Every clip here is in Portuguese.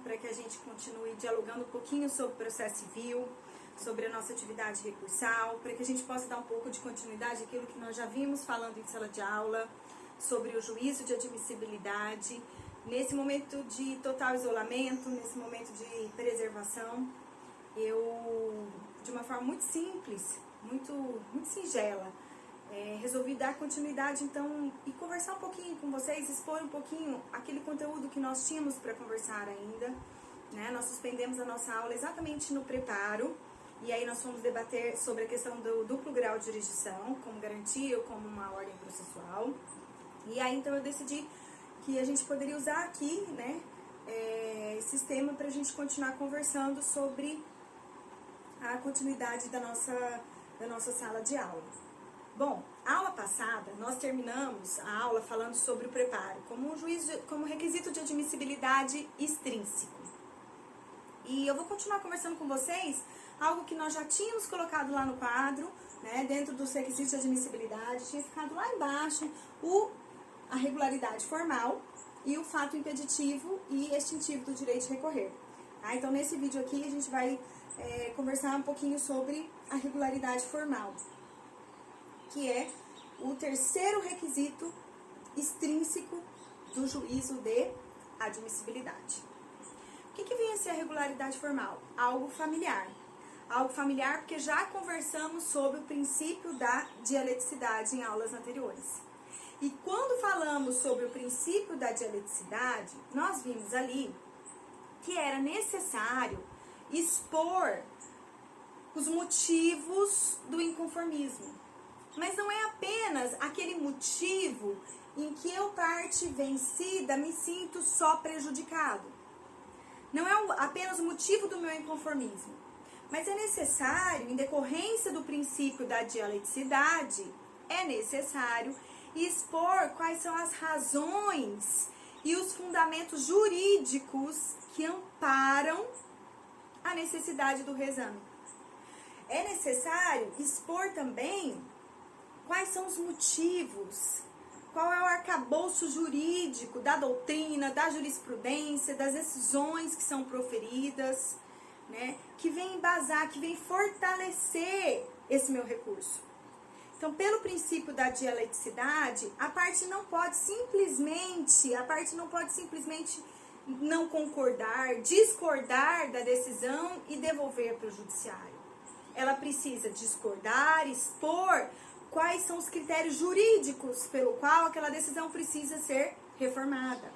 para que a gente continue dialogando um pouquinho sobre o processo civil, sobre a nossa atividade recursal, para que a gente possa dar um pouco de continuidade àquilo que nós já vimos falando em sala de aula, sobre o juízo de admissibilidade, nesse momento de total isolamento, nesse momento de preservação. Eu, de uma forma muito simples, muito singela, resolvi dar continuidade, então, e conversar um pouquinho com vocês, expor um pouquinho aquele conteúdo que nós tínhamos para conversar ainda, né? Nós suspendemos a nossa aula exatamente no preparo, e aí nós fomos debater sobre a questão do duplo grau de jurisdição, como garantia ou como uma ordem processual. E aí, então, eu decidi que a gente poderia usar aqui, né, esse tema para a gente continuar conversando sobre a continuidade da nossa sala de aula. Bom, a aula passada, nós terminamos a aula falando sobre o preparo, como requisito de admissibilidade extrínseco. E eu vou continuar conversando com vocês algo que nós já tínhamos colocado lá no quadro, né, dentro dos requisitos de admissibilidade, tinha ficado lá embaixo a regularidade formal e o fato impeditivo e extintivo do direito de recorrer. Tá? Então, nesse vídeo aqui, a gente vai conversar um pouquinho sobre a regularidade formal, que é o terceiro requisito extrínseco do juízo de admissibilidade. O que vem a ser a regularidade formal? Algo familiar. Algo familiar porque já conversamos sobre o princípio da dialeticidade em aulas anteriores. E quando falamos sobre o princípio da dialeticidade, nós vimos ali que era necessário expor os motivos do inconformismo. Mas não é apenas aquele motivo em que eu, parte vencida, me sinto só prejudicado. Não é apenas o motivo do meu inconformismo, mas é necessário, em decorrência do princípio da dialeticidade, é necessário expor quais são as razões e os fundamentos jurídicos que amparam a necessidade do reexame. É necessário expor também quais são os motivos, qual é o arcabouço jurídico da doutrina, da jurisprudência, das decisões que são proferidas, né, que vem embasar, que vem fortalecer esse meu recurso. Então, pelo princípio da dialeticidade, a parte não pode simplesmente não concordar, discordar da decisão e devolver para o judiciário. Ela precisa discordar, expor quais são os critérios jurídicos pelo qual aquela decisão precisa ser reformada.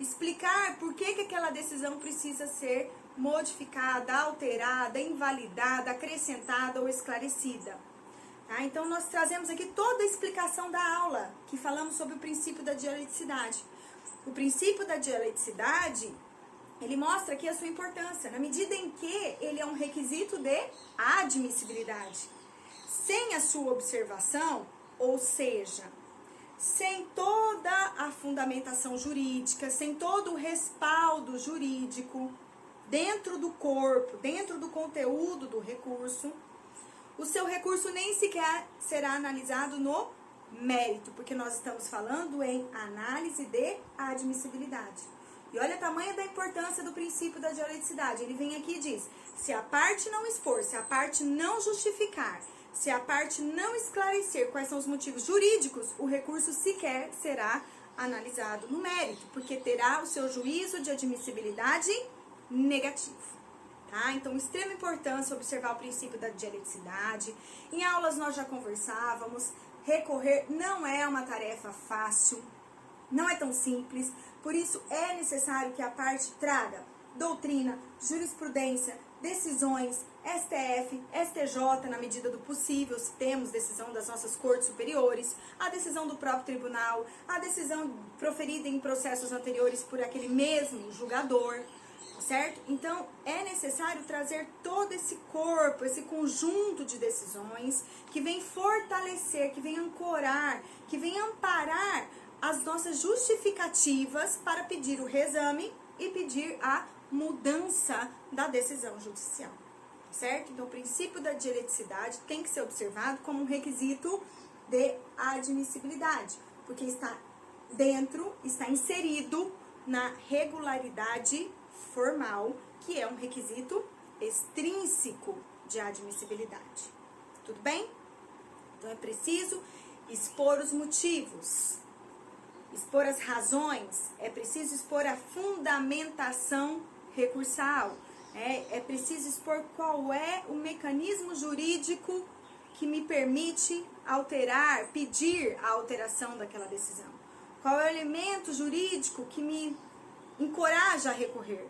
Explicar por que aquela decisão precisa ser modificada, alterada, invalidada, acrescentada ou esclarecida. Tá? Então, nós trazemos aqui toda a explicação da aula, que falamos sobre o princípio da dialeticidade. O princípio da dialeticidade, ele mostra aqui a sua importância, na medida em que ele é um requisito de admissibilidade. Sem a sua observação, ou seja, sem toda a fundamentação jurídica, sem todo o respaldo jurídico dentro do corpo, dentro do conteúdo do recurso, o seu recurso nem sequer será analisado no mérito, porque nós estamos falando em análise de admissibilidade. E olha a tamanha da importância do princípio da dialeticidade. Ele vem aqui e diz, se a parte não expor, se a parte não justificar, se a parte não esclarecer quais são os motivos jurídicos, o recurso sequer será analisado no mérito, porque terá o seu juízo de admissibilidade negativo. Tá? Então, extrema importância observar o princípio da dialeticidade. Em aulas nós já conversávamos, recorrer não é uma tarefa fácil, não é tão simples, por isso é necessário que a parte traga doutrina, jurisprudência, decisões, STF, STJ na medida do possível, se temos decisão das nossas cortes superiores, a decisão do próprio tribunal, a decisão proferida em processos anteriores por aquele mesmo julgador, certo? Então, é necessário trazer todo esse corpo, esse conjunto de decisões que vem fortalecer, que vem ancorar, que vem amparar as nossas justificativas para pedir o reexame e pedir a mudança da decisão judicial, certo? Então, o princípio da dialeticidade tem que ser observado como um requisito de admissibilidade, porque está inserido na regularidade formal, que é um requisito extrínseco de admissibilidade. Tudo bem? Então é preciso expor os motivos, expor as razões, é preciso expor a fundamentação recursal, é preciso expor qual é o mecanismo jurídico que me permite alterar, pedir a alteração daquela decisão. Qual é o elemento jurídico que me encoraja a recorrer?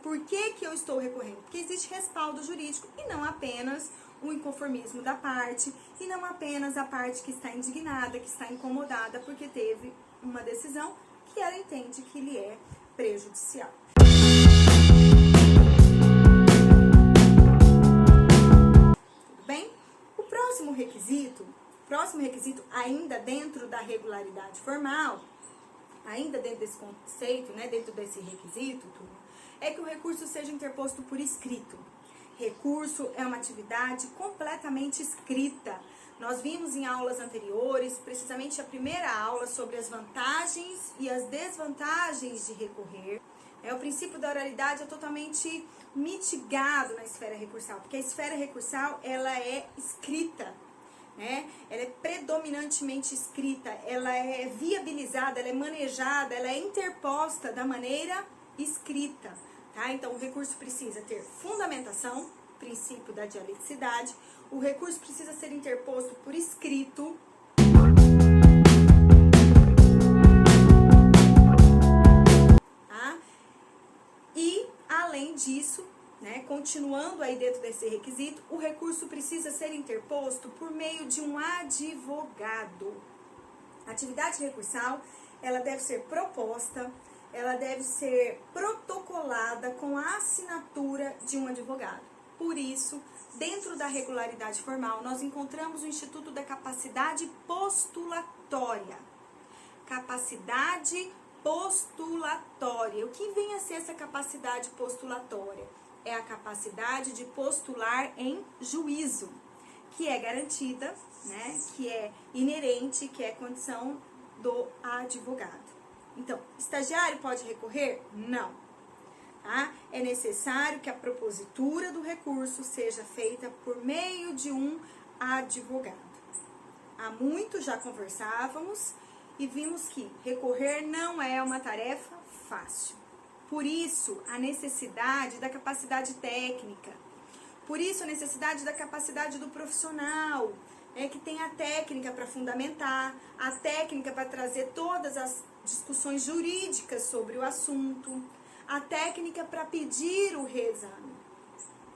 Por que eu estou recorrendo? Porque existe respaldo jurídico e não apenas o inconformismo da parte e não apenas a parte que está indignada, que está incomodada porque teve uma decisão que ela entende que lhe é prejudicial. Tudo bem? O próximo requisito ainda dentro da regularidade formal, ainda dentro desse conceito, dentro desse requisito, é que o recurso seja interposto por escrito. Recurso é uma atividade completamente escrita. Nós vimos em aulas anteriores, precisamente a primeira aula, sobre as vantagens e as desvantagens de recorrer. O princípio da oralidade é totalmente mitigado na esfera recursal, porque a esfera recursal ela é escrita. Ela é predominantemente escrita, ela é viabilizada, ela é manejada, ela é interposta da maneira escrita. Então, o recurso precisa ter fundamentação, princípio da dialeticidade, o recurso precisa ser interposto por escrito, e, além disso, continuando aí dentro desse requisito, o recurso precisa ser interposto por meio de um advogado. A atividade recursal, ela deve ser proposta, ela deve ser protocolada com a assinatura de um advogado. Por isso, dentro da regularidade formal, nós encontramos o Instituto da Capacidade Postulatória. Capacidade postulatória. O que vem a ser essa capacidade postulatória? É a capacidade de postular em juízo, que é garantida, que é inerente, que é condição do advogado. Então, estagiário pode recorrer? Não. É necessário que a propositura do recurso seja feita por meio de um advogado. Há muito já conversávamos e vimos que recorrer não é uma tarefa fácil. Por isso, a necessidade da capacidade técnica. Por isso, a necessidade da capacidade do profissional, que tem a técnica para fundamentar, a técnica para trazer todas as discussões jurídicas sobre o assunto, a técnica para pedir o reexame.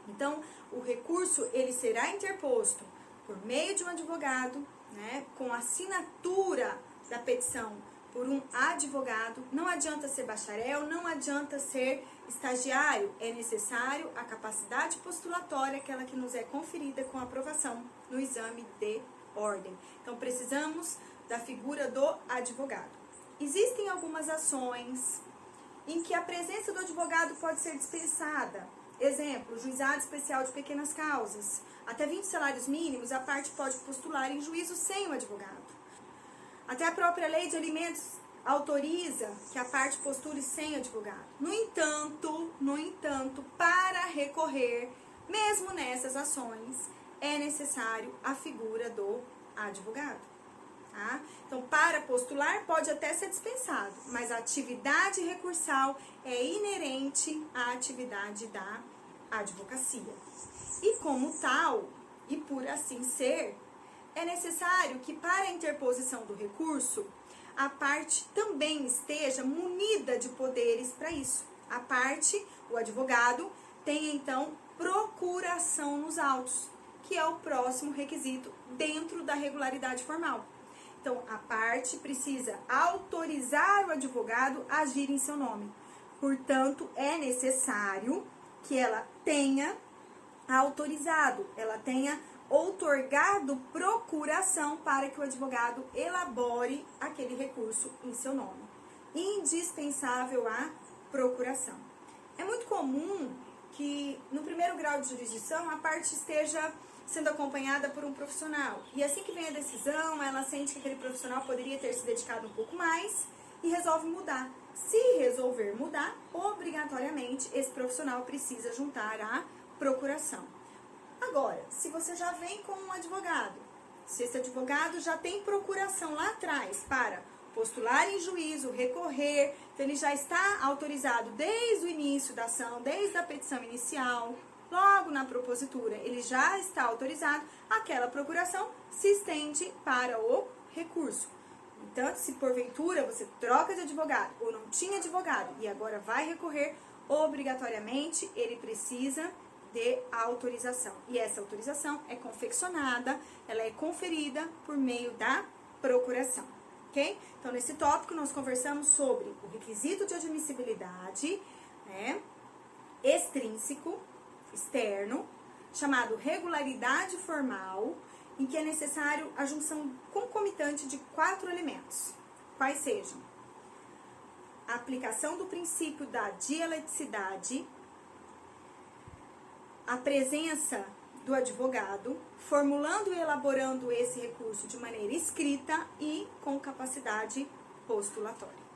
Então, o recurso ele será interposto por meio de um advogado, com assinatura da petição por um advogado. Não adianta ser bacharel, não adianta ser estagiário, é necessário a capacidade postulatória, aquela que nos é conferida com aprovação no exame de ordem. Então, precisamos da figura do advogado. Existem algumas ações em que a presença do advogado pode ser dispensada. Exemplo, juizado especial de pequenas causas. Até 20 salários mínimos, a parte pode postular em juízo sem o advogado. Até a própria lei de alimentos autoriza que a parte postule sem advogado. No entanto, para recorrer, mesmo nessas ações, é necessário a figura do advogado. Então, para postular, pode até ser dispensado, mas a atividade recursal é inerente à atividade da advocacia. E como tal, e por assim ser, é necessário que para a interposição do recurso, a parte também esteja munida de poderes para isso. A parte, o advogado, tem então procuração nos autos, que é o próximo requisito dentro da regularidade formal. Então, a parte precisa autorizar o advogado a agir em seu nome. Portanto, é necessário que ela tenha autorizado, ela tenha outorgado procuração para que o advogado elabore aquele recurso em seu nome. Indispensável a procuração. É muito comum que no primeiro grau de jurisdição a parte esteja sendo acompanhada por um profissional. E assim que vem a decisão, ela sente que aquele profissional poderia ter se dedicado um pouco mais e resolve mudar. Se resolver mudar, obrigatoriamente esse profissional precisa juntar a procuração. Agora, se você já vem com um advogado, se esse advogado já tem procuração lá atrás para postular em juízo, recorrer, então ele já está autorizado desde o início da ação, desde a petição inicial, logo na propositura, ele já está autorizado, aquela procuração se estende para o recurso. Então, se porventura você troca de advogado ou não tinha advogado e agora vai recorrer, obrigatoriamente ele precisa de autorização. E essa autorização é confeccionada, ela é conferida por meio da procuração, ok? Então, nesse tópico, nós conversamos sobre o requisito de admissibilidade, né, extrínseco, externo, chamado regularidade formal, em que é necessário a junção concomitante de 4 elementos, quais sejam a aplicação do princípio da dialeticidade, a presença do advogado, formulando e elaborando esse recurso de maneira escrita e com capacidade postulatória.